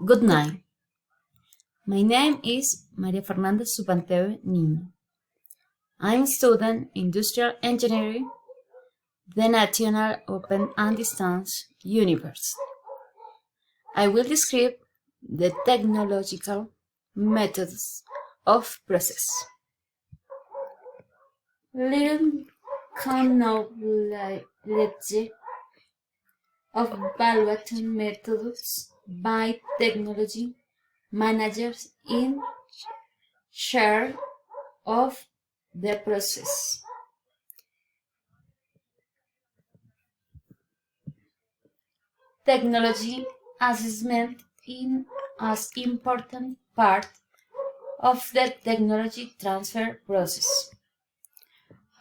Good night. My name is Maria Fernanda Subanteu Niño. I'm student Industrial Engineering, the National Open and Distance University. I will describe the technological methods of process. Little knowledge of evaluation methods by technology managers in share of the process. Technology assessment is an important part of the technology transfer process.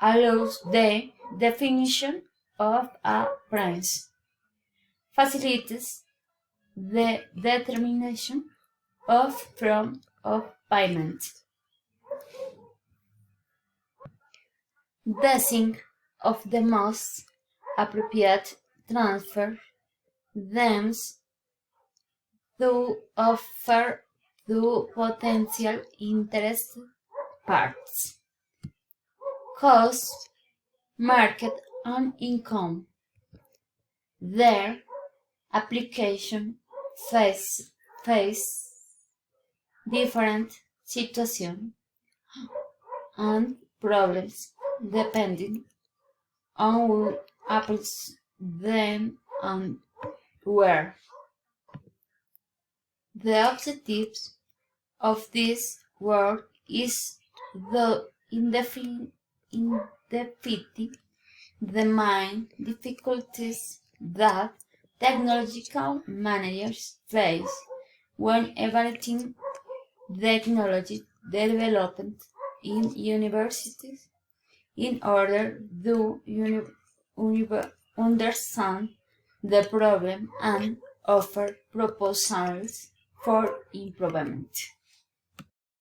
Allows the definition of a price, facilitates the determination of form of payment. Deciding of the most appropriate transfer themes to offer to potential interested parties. Cost, market, and income. Their application face different situations and problems depending on who applies them and where. The objective of this work is in defeating the main difficulties that technological managers face when evaluating technology development in universities in order to understand the problem and offer proposals for improvement.